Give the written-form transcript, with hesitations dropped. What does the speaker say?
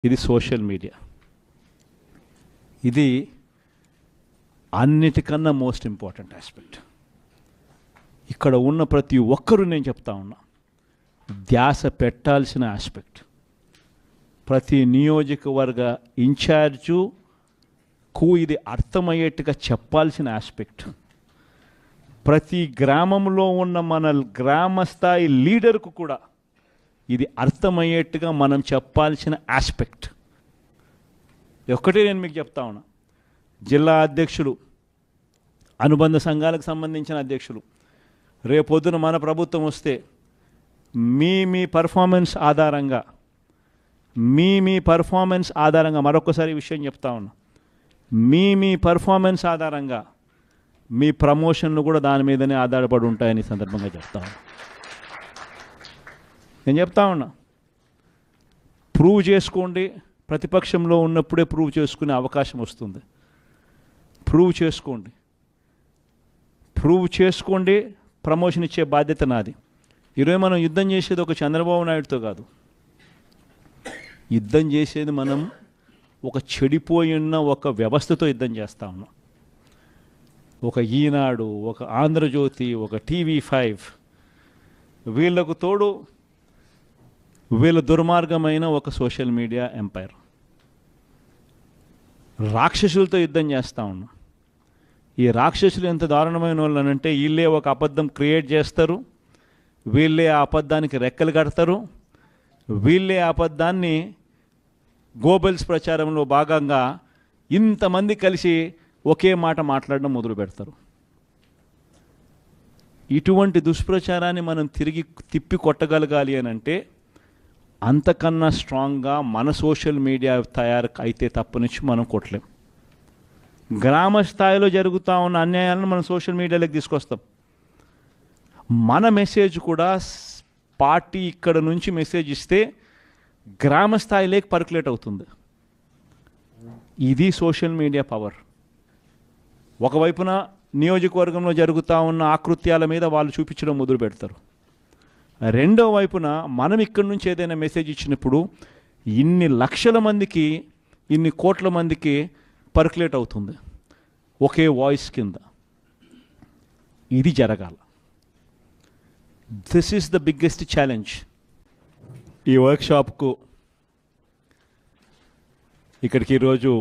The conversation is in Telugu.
ఇది సోషల్ మీడియా. ఇది అన్నిటికన్నా మోస్ట్ ఇంపార్టెంట్ ఆస్పెక్ట్. ఇక్కడ ఉన్న ప్రతి ఒక్కరూ నేను చెప్తా ఉన్నా, ధ్యాస పెట్టాల్సిన ఆస్పెక్ట్. ప్రతి నియోజకవర్గ ఇన్ఛార్జుకు ఇది అర్థమయ్యేట్టుగా చెప్పాల్సిన ఆస్పెక్ట్. ప్రతి గ్రామంలో ఉన్న మన గ్రామ స్థాయి లీడర్కు కూడా ఇది అర్థమయ్యేట్టుగా మనం చెప్పాల్సిన ఆస్పెక్ట్. ఒక్కటే నేను మీకు చెప్తా ఉన్నా, జిల్లా అధ్యక్షులు, అనుబంధ సంఘాలకు సంబంధించిన అధ్యక్షులు, రేపొద్దున మన ప్రభుత్వం వస్తే మీ పర్ఫార్మెన్స్ ఆధారంగా మరొకసారి విషయం చెప్తా ఉన్నా, మీ పర్ఫార్మెన్స్ ఆధారంగా మీ ప్రమోషన్లు కూడా దాని మీదనే ఆధారపడి ఉంటాయని సందర్భంగా చెప్తా ఉన్నా. నేను చెప్తా ఉన్నా, ప్రూవ్ చేసుకోండి. ప్రతిపక్షంలో ఉన్నప్పుడే ప్రూవ్ చేసుకునే అవకాశం వస్తుంది. ప్రూవ్ చేసుకోండి, ప్రమోషన్ ఇచ్చే బాధ్యత నాది. ఈరోజు మనం యుద్ధం చేసేది ఒక చంద్రబాబు నాయుడుతో కాదు, యుద్ధం చేసేది మనం ఒక చెడిపోయిన ఒక వ్యవస్థతో యుద్ధం చేస్తా ఉన్నాం. ఒక ఈనాడు, ఒక ఆంధ్రజ్యోతి, ఒక TV5, వీళ్ళకు తోడు వీళ్ళ దుర్మార్గమైన ఒక సోషల్ మీడియా ఎంపైర్. రాక్షసులతో యుద్ధం చేస్తూ ఉన్నాం. ఈ రాక్షసులు ఎంత దారుణమైన వాళ్ళు అంటే, వీళ్ళే ఒక అబద్ధం క్రియేట్ చేస్తారు, వీళ్ళే ఆ అబద్ధానికి రెక్కలు కడతారు, వీళ్ళే ఆ అబద్ధాన్ని గోబెల్స్ ప్రచారంలో భాగంగా ఇంతమంది కలిసి ఒకే మాట మాట్లాడడం మొదలు పెడతారు. ఇటువంటి దుష్ప్రచారాన్ని మనం తిప్పి కొట్టగలగాలి అని అంటే అంతకన్నా స్ట్రాంగ్గా మన సోషల్ మీడియా తయారు అయితే తప్పనిచ్చి మనం కొట్టలేం. గ్రామ స్థాయిలో జరుగుతూ ఉన్న అన్యాయాలను మనం సోషల్ మీడియాలోకి తీసుకొస్తాం. మన మెసేజ్ కూడా పార్టీ ఇక్కడ నుంచి మెసేజ్ ఇస్తే గ్రామ స్థాయిలోకి పర్కులేట్ అవుతుంది. ఇది సోషల్ మీడియా పవర్. ఒకవైపున నియోజకవర్గంలో జరుగుతూ ఉన్న ఆకృత్యాల మీద వాళ్ళు చూపించడం మొదలు పెడతారు. రెండో వైపున మనం ఇక్కడి నుంచి ఏదైనా మెసేజ్ ఇచ్చినప్పుడు ఇన్ని లక్షల మందికి, ఇన్ని కోట్ల మందికి పర్కులేట్ అవుతుంది ఒకే వాయిస్ కింద. ఇది జరగాల. This is the biggest challenge. ఈ వర్క్షాప్కు ఇక్కడికి ఈరోజు